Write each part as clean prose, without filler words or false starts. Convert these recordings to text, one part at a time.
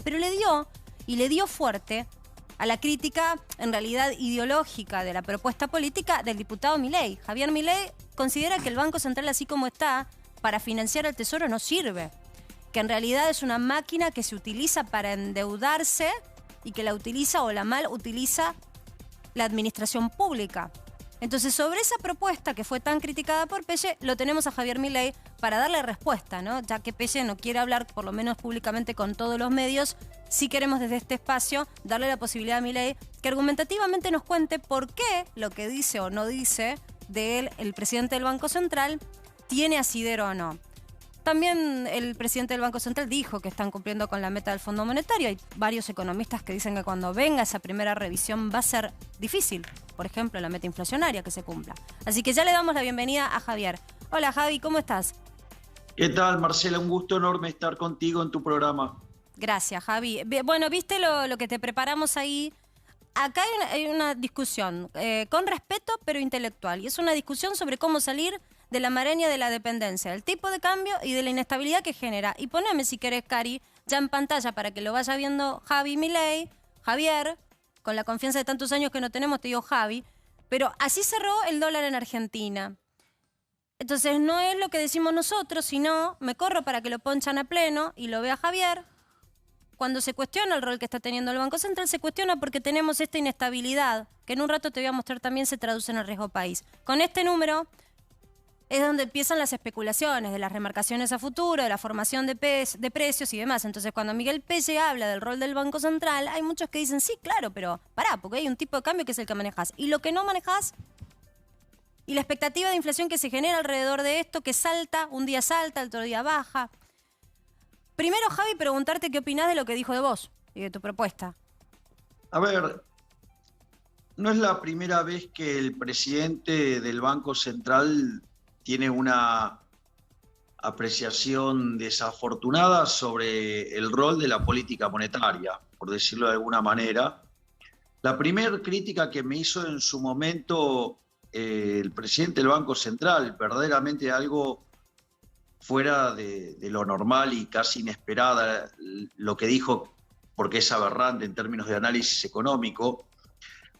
pero le dio fuerte a la crítica, en realidad ideológica, de la propuesta política del diputado Milei. Javier Milei considera que el Banco Central, así como está, para financiar al Tesoro no sirve, que en realidad es una máquina que se utiliza para endeudarse y que la utiliza o la mal utiliza la administración pública. Entonces, sobre esa propuesta que fue tan criticada por Pelle, lo tenemos a Javier Milei para darle respuesta, ¿no? Ya que Pelle no quiere hablar, por lo menos públicamente, con todos los medios, sí queremos desde este espacio darle la posibilidad a Milei que argumentativamente nos cuente por qué lo que dice o no dice de él, el presidente del Banco Central, tiene asidero o no. También el presidente del Banco Central dijo que están cumpliendo con la meta del Fondo Monetario. Hay varios economistas que dicen que cuando venga esa primera revisión va a ser difícil, por ejemplo, la meta inflacionaria que se cumpla. Así que ya le damos la bienvenida a Javier. Hola Javi, ¿cómo estás? ¿Qué tal, Marcela? Un gusto enorme estar contigo en tu programa. Gracias, Javi. Bueno, ¿viste lo que te preparamos ahí? Acá hay una discusión con respeto, pero intelectual. Y es una discusión sobre cómo salir de la maraña de la dependencia, del tipo de cambio y de la inestabilidad que genera. Y poneme, si querés, Cari, ya en pantalla para que lo vaya viendo Javi Milei, Javier, con la confianza de tantos años que no tenemos, te digo Javi, pero así cerró el dólar en Argentina. Entonces no es lo que decimos nosotros, sino me corro para que lo ponchan a pleno y lo vea Javier. Cuando se cuestiona el rol que está teniendo el Banco Central, se cuestiona porque tenemos esta inestabilidad, que en un rato te voy a mostrar también se traduce en el riesgo país. Con este número es donde empiezan las especulaciones de las remarcaciones a futuro, de la formación de precios y demás. Entonces, cuando Miguel Pelle habla del rol del Banco Central, hay muchos que dicen, sí, claro, pero pará, porque hay un tipo de cambio que es el que manejás. Y lo que no manejás, y la expectativa de inflación que se genera alrededor de esto, que salta, un día salta, otro día baja. Primero, Javi, preguntarte qué opinás de lo que dijo de vos y de tu propuesta. A ver, no es la primera vez que el presidente del Banco Central tiene una apreciación desafortunada sobre el rol de la política monetaria, por decirlo de alguna manera. La primera crítica que me hizo en su momento el presidente del Banco Central, verdaderamente algo fuera de lo normal y casi inesperada, lo que dijo, porque es aberrante en términos de análisis económico,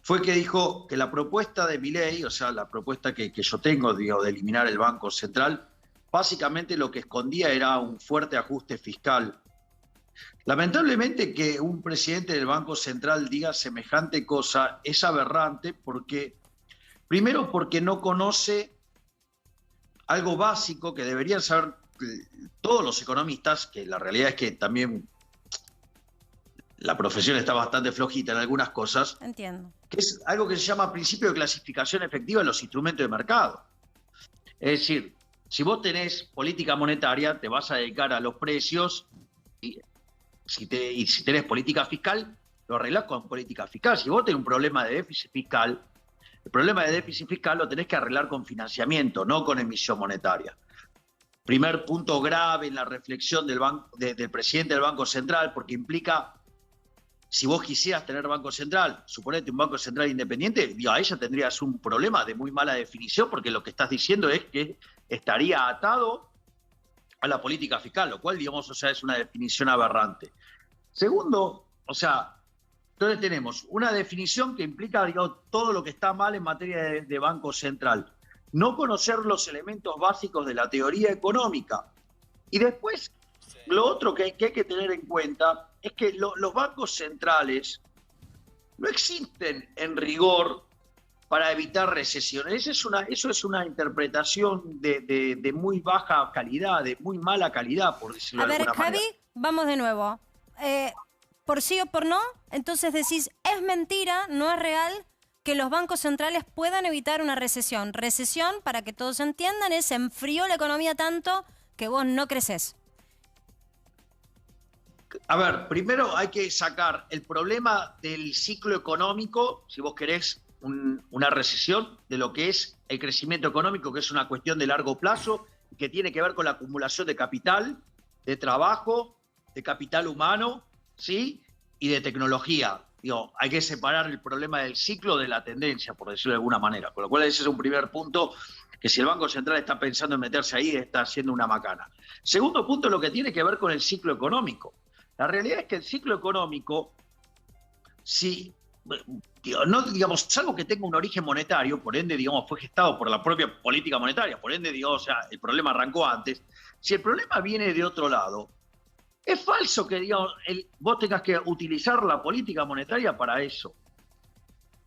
fue que dijo que la propuesta de Milei, o sea, la propuesta que yo tengo, digo, de eliminar el Banco Central, básicamente lo que escondía era un fuerte ajuste fiscal. Lamentablemente que un presidente del Banco Central diga semejante cosa es aberrante porque, primero porque no conoce algo básico que deberían saber todos los economistas, que la realidad es que también la profesión está bastante flojita en algunas cosas. Entiendo. Que es algo que se llama principio de clasificación efectiva en los instrumentos de mercado. Es decir, si vos tenés política monetaria, te vas a dedicar a los precios y si tenés política fiscal, lo arreglás con política fiscal. Si vos tenés un problema de déficit fiscal, el problema de déficit fiscal lo tenés que arreglar con financiamiento, no con emisión monetaria. Primer punto grave en la reflexión del presidente del Banco Central, porque implica, si vos quisieras tener Banco Central, suponete un Banco Central independiente, ahí ya tendrías un problema de muy mala definición, porque lo que estás diciendo es que estaría atado a la política fiscal, lo cual, digamos, o sea, es una definición aberrante. Segundo, o sea, entonces tenemos una definición que implica, digamos, todo lo que está mal en materia de Banco Central. No conocer los elementos básicos de la teoría económica. Y después, lo otro que hay que tener en cuenta es que los bancos centrales no existen en rigor para evitar recesiones. Eso es una interpretación de muy baja calidad, de muy mala calidad, por decirlo de alguna manera. A ver, Javi, vamos de nuevo. Por sí o por no, entonces decís, es mentira, no es real que los bancos centrales puedan evitar una recesión. Recesión, para que todos entiendan, es enfrió la economía tanto que vos no creces. A ver, primero hay que sacar el problema del ciclo económico, si vos querés una recesión, de lo que es el crecimiento económico, que es una cuestión de largo plazo, que tiene que ver con la acumulación de capital, de trabajo, de capital humano, ¿sí? Y de tecnología. Digo, hay que separar el problema del ciclo de la tendencia, por decirlo de alguna manera. Con lo cual ese es un primer punto, que si el Banco Central está pensando en meterse ahí, está haciendo una macana. Segundo punto, lo que tiene que ver con el ciclo económico. La realidad es que el ciclo económico, si no, digamos, salvo que tenga un origen monetario, por ende, digamos, fue gestado por la propia política monetaria, por ende, digamos, o sea, el problema arrancó antes. Si el problema viene de otro lado, es falso que, digamos, vos tengas que utilizar la política monetaria para eso.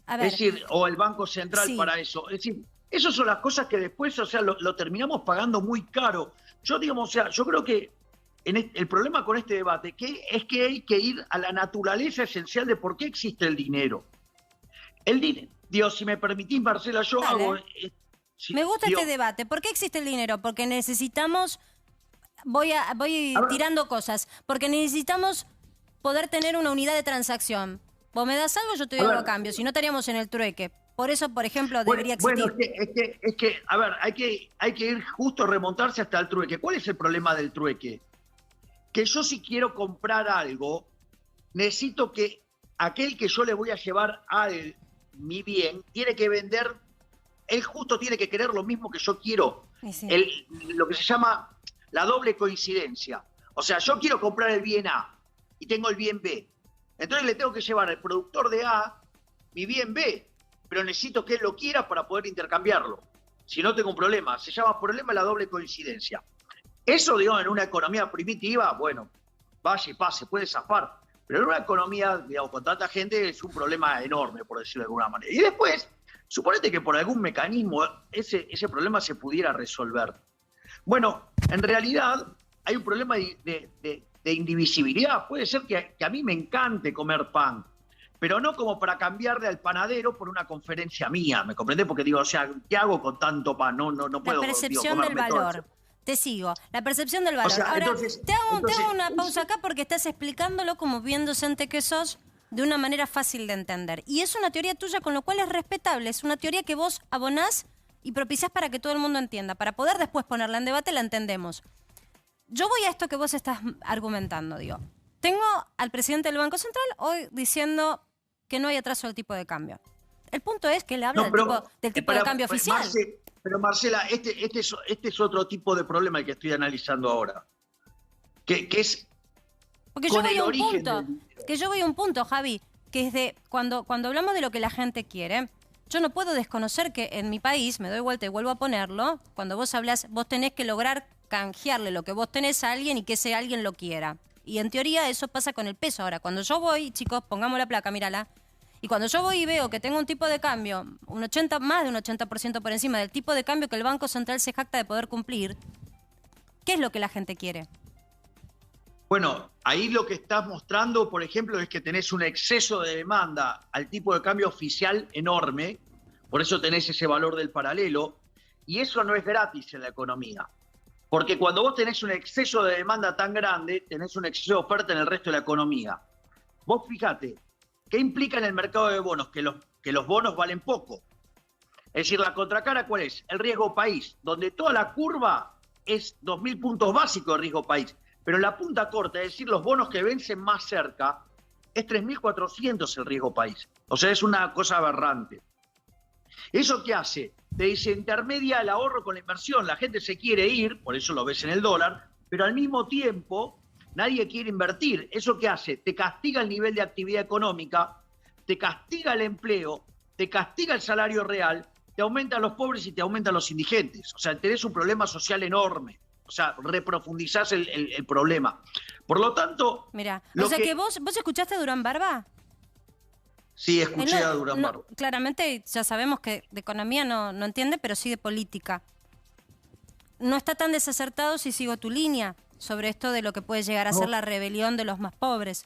A ver, Es decir, o el Banco Central sí. para eso. Es decir, esas son las cosas que después, o sea, lo terminamos pagando muy caro. Yo, digamos, o sea, yo creo que el problema con este debate es que hay que ir a la naturaleza esencial de por qué existe el dinero. El dinero, Dios, si me permitís, Marcela, yo Dale. hago... Me gusta digo, este debate. ¿Por qué existe el dinero? Porque necesitamos... Voy tirando cosas. Porque necesitamos poder tener una unidad de transacción. Vos me das algo, yo te doy algo a cambio. Si no, estaríamos en el trueque. Por eso, por ejemplo, debería existir... Bueno, es que, a ver, hay que ir justo, remontarse hasta el trueque. ¿Cuál es el problema del trueque? Que yo si quiero comprar algo, necesito que aquel que yo le voy a llevar mi bien, tiene que vender, él justo tiene que querer lo mismo que yo quiero. Sí. Lo que se llama la doble coincidencia. O sea, yo quiero comprar el bien A y tengo el bien B. Entonces le tengo que llevar al productor de A mi bien B, pero necesito que él lo quiera para poder intercambiarlo. Si no, tengo un problema. Se llama problema de la doble coincidencia. Eso, digamos, en una economía primitiva, bueno, vaya y pase, puede zafar. Pero en una economía, digamos, con tanta gente es un problema enorme, por decirlo de alguna manera. Y después, suponete que por algún mecanismo ese problema se pudiera resolver. Bueno, en realidad hay un problema de indivisibilidad. Puede ser que a mí me encante comer pan, pero no como para cambiarle al panadero por una conferencia mía, ¿me comprendés? Porque digo, o sea, ¿qué hago con tanto pan? No puedo. La percepción del valor. Te sigo. La percepción del valor. O sea, ahora, entonces, te hago una pausa acá porque estás explicándolo como bien docente que sos de una manera fácil de entender. Y es una teoría tuya, con lo cual es respetable. Es una teoría que vos abonás y propiciás para que todo el mundo entienda. Para poder después ponerla en debate, la entendemos. Yo voy a esto que vos estás argumentando, digo. Tengo al presidente del Banco Central hoy diciendo que no hay atraso del tipo de cambio. El punto es que él habla del tipo de cambio oficial. Pero Marcela, este es otro tipo de problema el que estoy analizando ahora. Que es porque con yo voy el a un origen punto, que yo voy a un punto, Javi, que es de cuando hablamos de lo que la gente quiere, yo no puedo desconocer que en mi país, me doy vuelta y vuelvo a ponerlo, cuando vos hablás, vos tenés que lograr canjearle lo que vos tenés a alguien y que ese alguien lo quiera. Y en teoría eso pasa con el peso. Ahora, cuando yo voy, chicos, pongamos la placa, mírala, y cuando yo voy y veo que tengo un tipo de cambio, más de un 80% por encima del tipo de cambio que el Banco Central se jacta de poder cumplir, ¿qué es lo que la gente quiere? Bueno, ahí lo que estás mostrando, por ejemplo, es que tenés un exceso de demanda al tipo de cambio oficial enorme, por eso tenés ese valor del paralelo, y eso no es gratis en la economía. Porque cuando vos tenés un exceso de demanda tan grande, tenés un exceso de oferta en el resto de la economía. Vos fíjate, ¿qué implica en el mercado de bonos? Que los bonos valen poco. Es decir, la contracara, ¿cuál es? El riesgo país, donde toda la curva es 2.000 puntos básicos de riesgo país. Pero en la punta corta, es decir, los bonos que vencen más cerca, es 3.400 el riesgo país. O sea, es una cosa aberrante. ¿Eso qué hace? Te dice, intermedia el ahorro con la inversión. La gente se quiere ir, por eso lo ves en el dólar, pero al mismo tiempo nadie quiere invertir. ¿Eso qué hace? Te castiga el nivel de actividad económica, te castiga el empleo, te castiga el salario real, te aumentan los pobres y te aumentan los indigentes. O sea, tenés un problema social enorme. O sea, reprofundizás el problema. Por lo tanto... Mira, o sea que vos escuchaste a Durán Barba. Sí, escuché a Durán Barba. Claramente ya sabemos que de economía no entiende, pero sí de política. No está tan desacertado si sigo tu línea sobre esto de lo que puede llegar a ser la rebelión de los más pobres.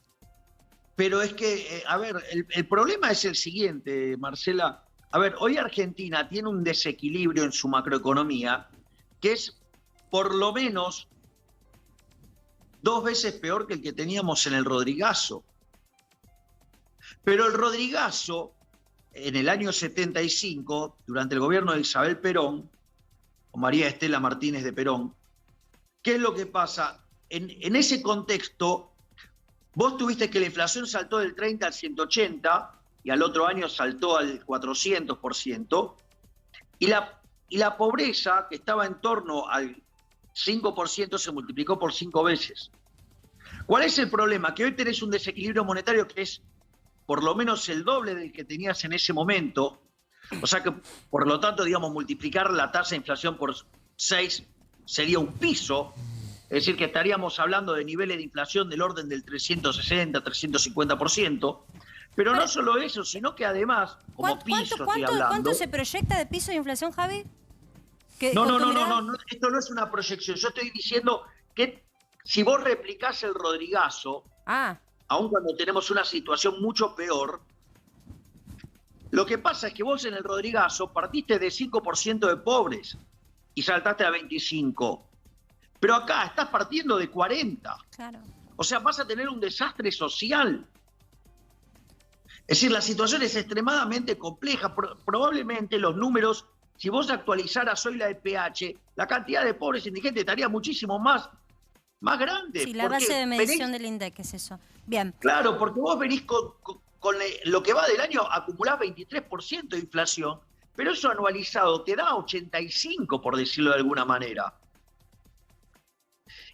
Pero es que, a ver, el problema es el siguiente, Marcela. A ver, hoy Argentina tiene un desequilibrio en su macroeconomía que es por lo menos 2 veces peor que el que teníamos en el Rodrigazo. Pero el Rodrigazo, en el año 75, durante el gobierno de Isabel Perón, o María Estela Martínez de Perón, ¿qué es lo que pasa? En ese contexto, vos tuviste que la inflación saltó del 30 al 180 y al otro año saltó al 400%, y la pobreza, que estaba en torno al 5%, se multiplicó por 5 veces. ¿Cuál es el problema? Que hoy tenés un desequilibrio monetario que es por lo menos el doble del que tenías en ese momento. O sea que, por lo tanto, digamos, multiplicar la tasa de inflación por 6 sería un piso. Es decir, que estaríamos hablando de niveles de inflación del orden del 360, 350%. Pero no solo eso, sino que además, como piso estoy hablando... ¿Cuánto se proyecta de piso de inflación, Javi? No, esto no es una proyección. Yo estoy diciendo que si vos replicás el Rodrigazo, aun cuando tenemos una situación mucho peor, lo que pasa es que vos en el Rodrigazo partiste de 5% de pobres y saltaste a 25%. Pero acá estás partiendo de 40%. Claro. O sea, vas a tener un desastre social. Es decir, la situación es extremadamente compleja. Probablemente los números, si vos actualizaras hoy la EPH, la cantidad de pobres indigentes estaría muchísimo más grande. Sí, la base de medición del INDEC es eso. Bien. Claro, porque vos venís con lo que va del año, acumulás 23% de inflación, pero eso anualizado te da 85%, por decirlo de alguna manera.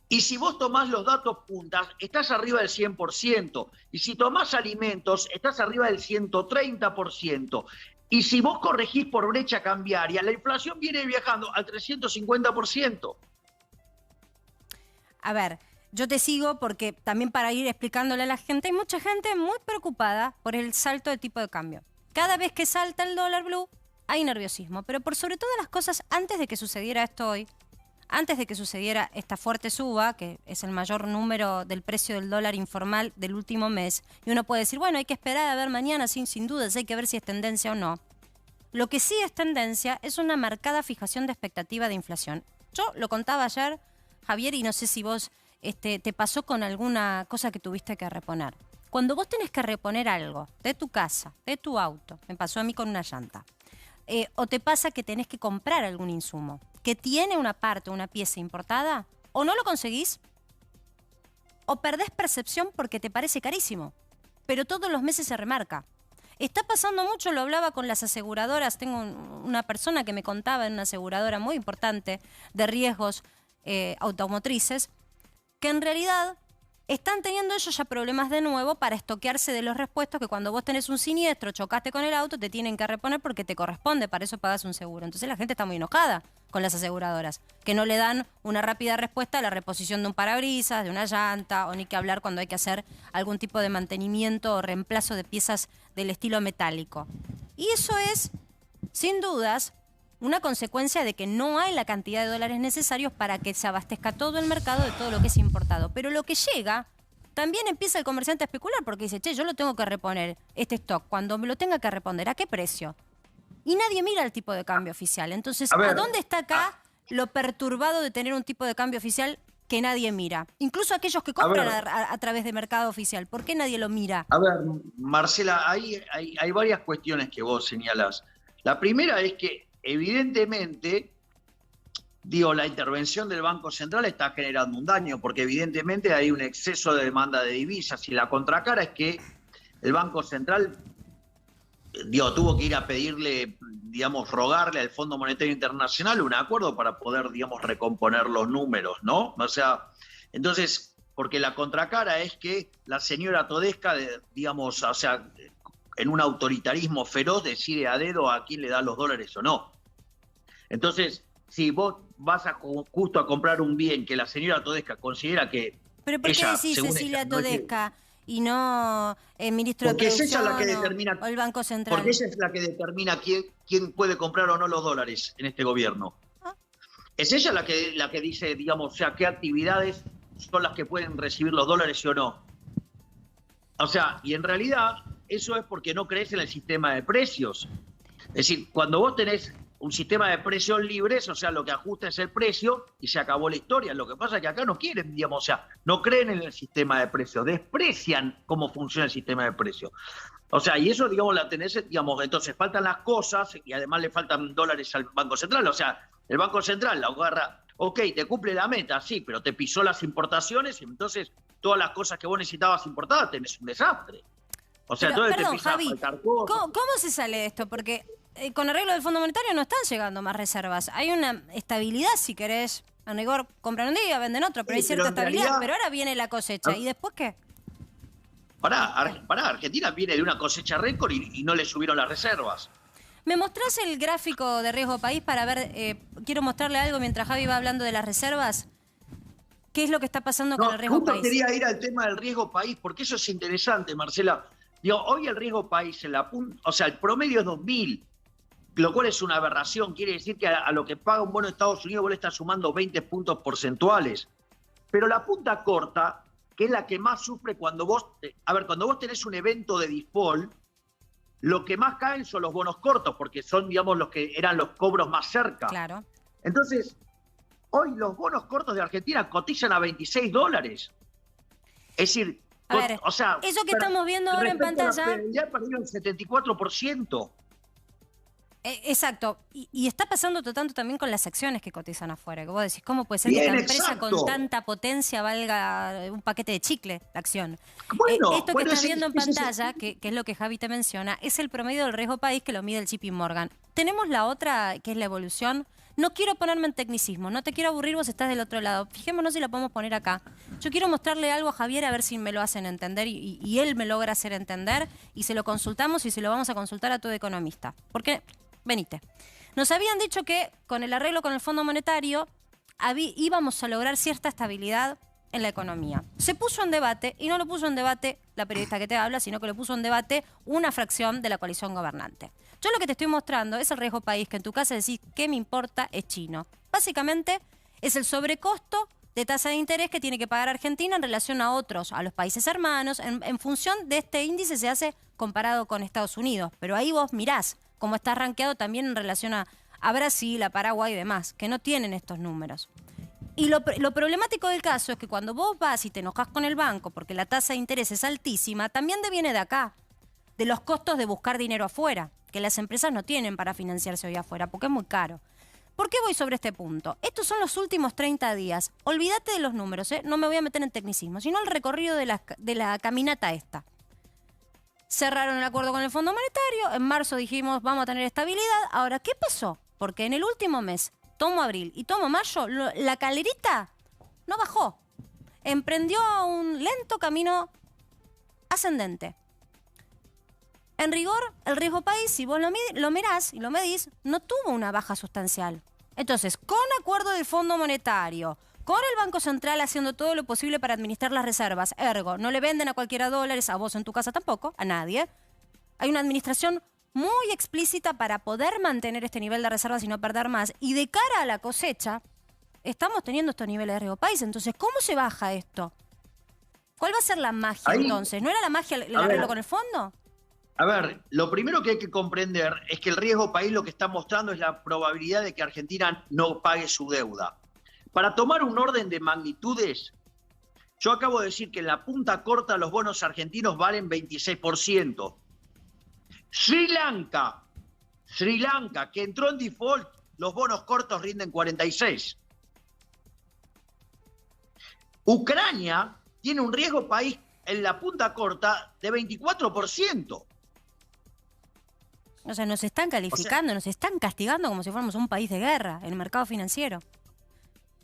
Y si vos tomás los datos puntas, estás arriba del 100%. Y si tomás alimentos, estás arriba del 130%. Y si vos corregís por brecha cambiaria, la inflación viene viajando al 350%. A ver, yo te sigo porque también para ir explicándole a la gente, hay mucha gente muy preocupada por el salto de tipo de cambio. Cada vez que salta el dólar blue, hay nerviosismo. Pero por sobre todas las cosas, antes de que sucediera esto hoy, antes de que sucediera esta fuerte suba, que es el mayor número del precio del dólar informal del último mes, y uno puede decir, bueno, hay que esperar a ver mañana, sin dudas, hay que ver si es tendencia o no. Lo que sí es tendencia es una marcada fijación de expectativa de inflación. Yo lo contaba ayer, Javier, y no sé si vos te pasó con alguna cosa que tuviste que reponer. Cuando vos tenés que reponer algo de tu casa, de tu auto, me pasó a mí con una llanta, o te pasa que tenés que comprar algún insumo que tiene una parte, una pieza importada, o no lo conseguís, o perdés percepción porque te parece carísimo, pero todos los meses se remarca. Está pasando mucho, lo hablaba con las aseguradoras, tengo una persona que me contaba en una aseguradora muy importante de riesgos automotrices, que en realidad están teniendo ellos ya problemas de nuevo para estoquearse de los repuestos, que cuando vos tenés un siniestro, chocaste con el auto, te tienen que reponer porque te corresponde, para eso pagás un seguro. Entonces la gente está muy enojada con las aseguradoras, que no le dan una rápida respuesta a la reposición de un parabrisas, de una llanta, o ni que hablar cuando hay que hacer algún tipo de mantenimiento o reemplazo de piezas del estilo metálico. Y eso es, sin dudas, una consecuencia de que no hay la cantidad de dólares necesarios para que se abastezca todo el mercado de todo lo que es importado. Pero lo que llega, también empieza el comerciante a especular porque dice, che, yo lo tengo que reponer, este stock, cuando me lo tenga que reponer, ¿a qué precio? Y nadie mira el tipo de cambio oficial. Entonces, ¿a dónde está acá lo perturbado de tener un tipo de cambio oficial que nadie mira? Incluso aquellos que compran a través de mercado oficial. ¿Por qué nadie lo mira? A ver, Marcela, hay varias cuestiones que vos señalás. La primera es que, evidentemente, la intervención del Banco Central está generando un daño, porque evidentemente hay un exceso de demanda de divisas, y la contracara es que el Banco Central tuvo que ir a pedirle, rogarle al Fondo Monetario Internacional un acuerdo para poder, recomponer los números, ¿no? O sea, entonces, porque la contracara es que la señora Todesca, en un autoritarismo feroz, decide a dedo a quién le da los dólares o no. Entonces, si vos vas justo a comprar un bien que la señora Todesca considera que... ¿Pero por qué decís Cecilia Todesca y no el ministro de Producción, es ella la que determina, o el Banco Central? Porque ella es la que determina quién puede comprar o no los dólares en este gobierno. Es ella la que dice, qué actividades son las que pueden recibir los dólares o no. O sea, y en realidad eso es porque no crees en el sistema de precios. Es decir, cuando vos tenés un sistema de precios libres, lo que ajusta es el precio y se acabó la historia. Lo que pasa es que acá no quieren, no creen en el sistema de precios, desprecian cómo funciona el sistema de precios. Y eso, la tenés, entonces faltan las cosas y además le faltan dólares al Banco Central. El Banco Central la agarra, ok, te cumple la meta, sí, pero te pisó las importaciones y entonces todas las cosas que vos necesitabas importadas tenés un desastre. Entonces te empieza a faltar cosas. ¿Cómo se sale de esto? Porque con arreglo del Fondo Monetario no están llegando más reservas. Hay una estabilidad, si querés, En rigor, compran un día, venden otro, pero Sí, hay cierta pero en estabilidad. realidad- Pero ahora viene la cosecha. ¿Y después qué? Argentina viene de una cosecha récord y no le subieron las reservas. ¿Me mostrás el gráfico de riesgo país para ver? Quiero mostrarle algo mientras Javi va hablando de las reservas. ¿Qué es lo que está pasando con el riesgo Justo país? quería ir al tema del riesgo país, porque eso es interesante, Marcela. Digo, hoy el riesgo país, o sea, el promedio es 2.000, lo cual es una aberración. Quiere decir que a lo que paga un bono de Estados Unidos vos le estás sumando 20 puntos porcentuales. Pero la punta corta, que es la que más sufre cuando vos tenés un evento de default, lo que más caen son los bonos cortos, porque son, digamos, los que eran los cobros más cerca. Claro. Entonces, hoy los bonos cortos de Argentina cotizan a $26. Es decir, A ver, o sea, eso que estamos viendo ahora en pantalla. Ya perdieron el 74%. Exacto. Y está pasando tanto también con las acciones que cotizan afuera. Que vos decís, ¿cómo puede ser Bien, que la empresa exacto. con tanta potencia valga un paquete de chicle, la acción? Bueno, Esto que estás viendo en ese- pantalla, que es lo que Javi te menciona, es el promedio del riesgo país que lo mide el JP Morgan. Tenemos la otra, que es la evolución. No quiero ponerme en tecnicismo, no te quiero aburrir, vos estás del otro lado. Fijémonos si la podemos poner acá. Yo quiero mostrarle algo a Javier a ver si me lo hacen entender y él me logra hacer entender y se lo consultamos y se lo vamos a consultar a todo economista. Porque, venite, nos habían dicho que con el arreglo con el Fondo Monetario íbamos a lograr cierta estabilidad en la economía. Se puso en debate, y no lo puso en debate la periodista que te habla, sino que lo puso en debate una fracción de la coalición gobernante. Yo lo que te estoy mostrando es el riesgo país, que en tu casa decís, ¿qué me importa? Es chino. Básicamente es el sobrecosto de tasa de interés que tiene que pagar Argentina en relación a otros, a los países hermanos. En función de este índice se hace comparado con Estados Unidos. Pero ahí vos mirás cómo está rankeado también en relación a Brasil, a Paraguay y demás, que no tienen estos números. Y lo problemático del caso es que cuando vos vas y te enojas con el banco porque la tasa de interés es altísima, también viene de acá, de los costos de buscar dinero afuera, que las empresas no tienen para financiarse hoy afuera, porque es muy caro. ¿Por qué voy sobre este punto? Estos son los últimos 30 días. Olvídate de los números, no me voy a meter en tecnicismo, sino el recorrido de la caminata esta. Cerraron el acuerdo con el Fondo Monetario, en marzo dijimos vamos a tener estabilidad. Ahora, ¿qué pasó? Porque en el último mes, tomo abril y tomo mayo, la calerita no bajó. Emprendió un lento camino ascendente. En rigor, el riesgo país, si vos lo mirás y lo medís, no tuvo una baja sustancial. Entonces, con acuerdo del Fondo Monetario, con el Banco Central haciendo todo lo posible para administrar las reservas, ergo, no le venden a cualquiera dólares, a vos en tu casa tampoco, a nadie. Hay una administración muy explícita para poder mantener este nivel de reservas y no perder más. Y de cara a la cosecha, estamos teniendo estos niveles de riesgo país. Entonces, ¿cómo se baja esto? ¿Cuál va a ser la magia entonces? ¿No era la magia el arreglo con el fondo? A ver, lo primero que hay que comprender es que el riesgo país lo que está mostrando es la probabilidad de que Argentina no pague su deuda. Para tomar un orden de magnitudes, yo acabo de decir que en la punta corta los bonos argentinos valen 26%. Sri Lanka, que entró en default, los bonos cortos rinden 46%. Ucrania tiene un riesgo país en la punta corta de 24%. O sea, nos están calificando, nos están castigando como si fuéramos un país de guerra en el mercado financiero.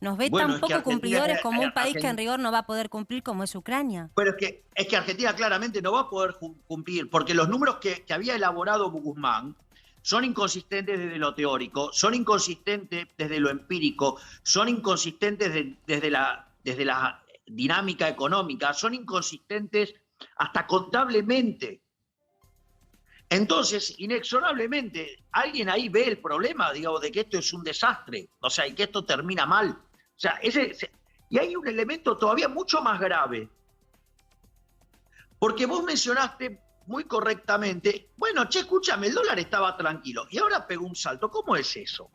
Nos ve tan poco cumplidores como un país que en rigor no va a poder cumplir como es Ucrania. Pero es que Argentina claramente no va a poder cumplir, porque los números que había elaborado Guzmán son inconsistentes desde lo teórico, son inconsistentes desde lo empírico, son inconsistentes desde la dinámica económica, son inconsistentes hasta contablemente. Entonces, inexorablemente, alguien ahí ve el problema, digamos, de que esto es un desastre, o sea, y que esto termina mal. O sea, y hay un elemento todavía mucho más grave, porque vos mencionaste muy correctamente, bueno, che, escúchame, el dólar estaba tranquilo y ahora pegó un salto. ¿Cómo es eso?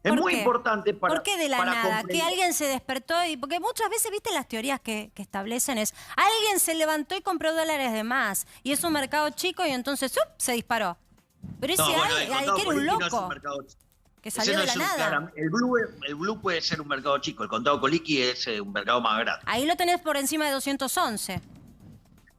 Es muy importante para ¿Por qué de la nada? comprender. Que alguien se despertó y... Porque muchas veces, viste, las teorías que establecen es... Alguien se levantó y compró dólares de más. Y es un mercado chico y entonces se disparó. Pero ese alguien que era un loco. Que salió de la nada. El blue puede ser un mercado chico. El contado con liqui es un mercado más grande. Ahí lo tenés por encima de 211.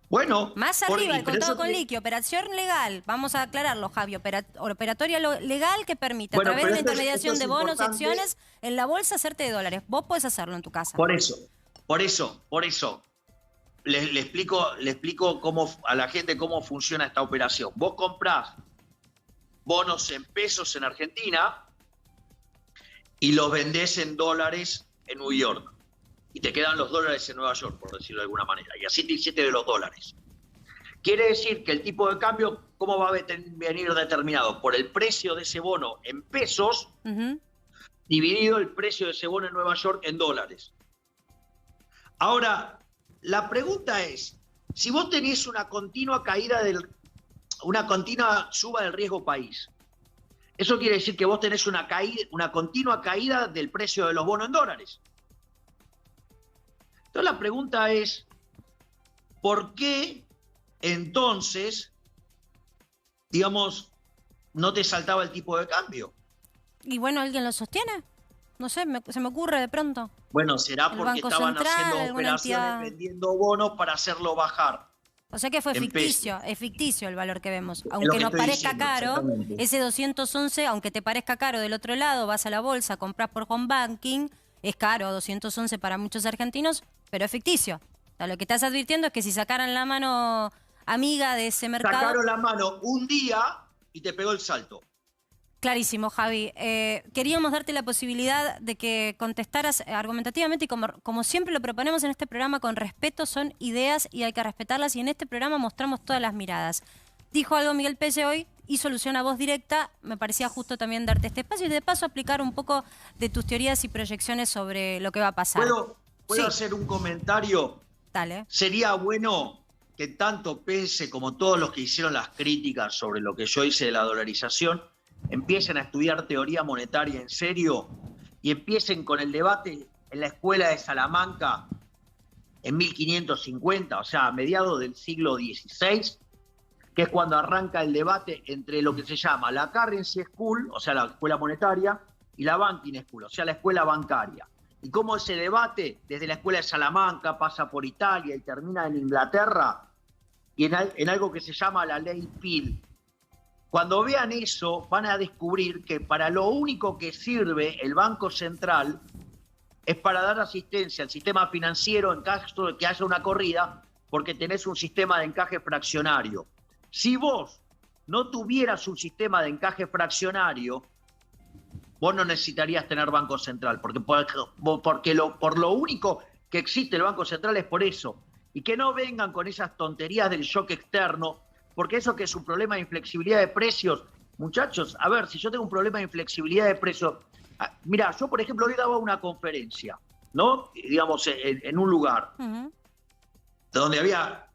Bueno, Más arriba, el pero contado eso con liqui, operación legal, vamos a aclararlo, Javi, operatoria legal que permite, a bueno, través de pero la esto intermediación es de bonos y importante. acciones, en la bolsa hacerte de dólares. Vos podés hacerlo en tu casa. Por eso. Le explico a la gente cómo funciona esta operación. Vos comprás bonos en pesos en Argentina y los vendés en dólares en New York. Y te quedan los dólares en Nueva York, por decirlo de alguna manera. Y así te hiciste de los dólares. Quiere decir que el tipo de cambio, ¿cómo va a venir determinado? Por el precio de ese bono en pesos, dividido el precio de ese bono en Nueva York en dólares. Ahora, la pregunta es, si vos tenés una continua suba del riesgo país, eso quiere decir que vos tenés una continua caída del precio de los bonos en dólares. Entonces la pregunta es, ¿por qué entonces, digamos, no te saltaba el tipo de cambio? Y bueno, ¿alguien lo sostiene? No sé, se me ocurre de pronto. Bueno, será porque Banco estaban Central, haciendo alguna operaciones entidad. vendiendo bonos para hacerlo bajar. O sea que fue En ficticio, es ficticio el valor que vemos. lo Aunque que nos estoy parezca diciendo, caro, exactamente. ese 211, aunque te parezca caro del otro lado, vas a la bolsa, compras por home banking, es caro, 211 para muchos argentinos, pero es ficticio. O sea, lo que estás advirtiendo es que si sacaran la mano amiga de ese mercado... Sacaron la mano un día y te pegó el salto. Clarísimo, Javi. Queríamos darte la posibilidad de que contestaras argumentativamente y como siempre lo proponemos en este programa, con respeto, son ideas y hay que respetarlas y en este programa mostramos todas las miradas. Dijo algo Miguel Pelle hoy y solución a voz directa, me parecía justo también darte este espacio y de paso aplicar un poco de tus teorías y proyecciones sobre lo que va a pasar. ¿Puedo hacer un comentario? Dale. Sería bueno que tanto Pelle como todos los que hicieron las críticas sobre lo que yo hice de la dolarización empiecen a estudiar teoría monetaria en serio y empiecen con el debate en la escuela de Salamanca en 1550, o sea, a mediados del siglo XVI, que es cuando arranca el debate entre lo que se llama la Currency School, o sea, la escuela monetaria, y la Banking School, o sea, la escuela bancaria. Y cómo ese debate, desde la escuela de Salamanca, pasa por Italia y termina en Inglaterra, y en algo que se llama la ley Peel. Cuando vean eso, van a descubrir que para lo único que sirve el Banco Central es para dar asistencia al sistema financiero en caso de que haya una corrida, porque tenés un sistema de encaje fraccionario. Si vos no tuvieras un sistema de encaje fraccionario, vos no necesitarías tener Banco Central, porque por lo único que existe el Banco Central es por eso. Y que no vengan con esas tonterías del shock externo, porque eso que es un problema de inflexibilidad de precios. Muchachos, a ver, si yo tengo un problema de inflexibilidad de precios... Mira, yo, por ejemplo, hoy daba una conferencia, ¿no? Digamos, en un lugar donde había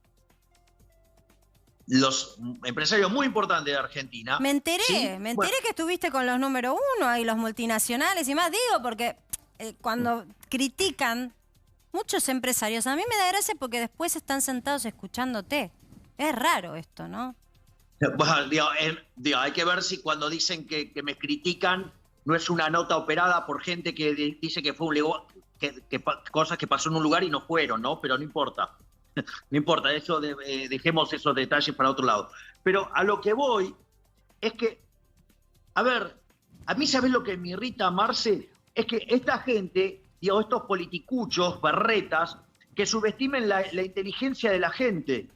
los empresarios muy importantes de Argentina. Me enteré ¿sí? que estuviste con los número uno ahí, los multinacionales y más. Digo, porque cuando critican muchos empresarios, a mí me da gracia porque después están sentados escuchándote. Es raro esto, ¿no? Bueno, hay que ver si cuando dicen que me critican no es una nota operada por gente que dice que fue cosas que pasó en un lugar y no fueron, ¿no? Pero no importa. No importa, eso dejemos esos detalles para otro lado. Pero a lo que voy es que, a ver, a mí, ¿sabés lo que me irrita, Marce? Es que esta gente, estos politicuchos, berretas, que subestimen la inteligencia de la gente.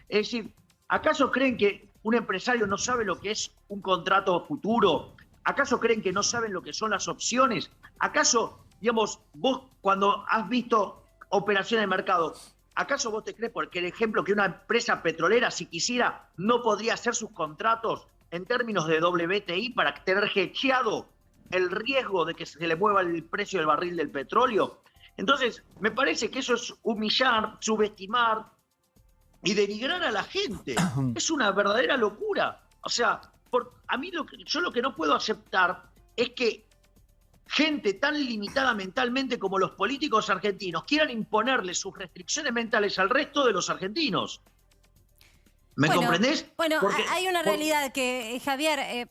Es decir, ¿acaso creen que un empresario no sabe lo que es un contrato futuro? ¿Acaso creen que no saben lo que son las opciones? ¿Acaso, digamos, vos cuando has visto operaciones de mercado, ¿acaso vos te crees, porque el ejemplo, que una empresa petrolera, si quisiera, no podría hacer sus contratos en términos de WTI para tener hedgeado el riesgo de que se le mueva el precio del barril del petróleo? Entonces, me parece que eso es humillar, subestimar y denigrar a la gente. Es una verdadera locura. O sea, a mí yo lo que no puedo aceptar es que gente tan limitada mentalmente como los políticos argentinos quieran imponerle sus restricciones mentales al resto de los argentinos. ¿Me comprendés? Bueno, hay una realidad que, Javier,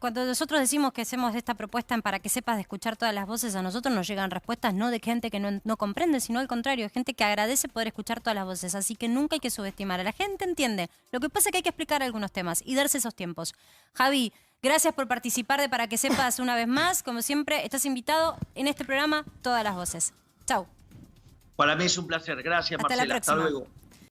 Cuando nosotros decimos que hacemos esta propuesta para que sepas de escuchar todas las voces, a nosotros nos llegan respuestas no de gente que no comprende, sino al contrario, de gente que agradece poder escuchar todas las voces. Así que nunca hay que subestimar. A la gente entiende. Lo que pasa es que hay que explicar algunos temas y darse esos tiempos. Javi, gracias por participar de Para que sepas una vez más. Como siempre, estás invitado en este programa, Todas las Voces. Chau. Para mí es un placer. Gracias, Hasta la Marcela. Hasta próxima. luego.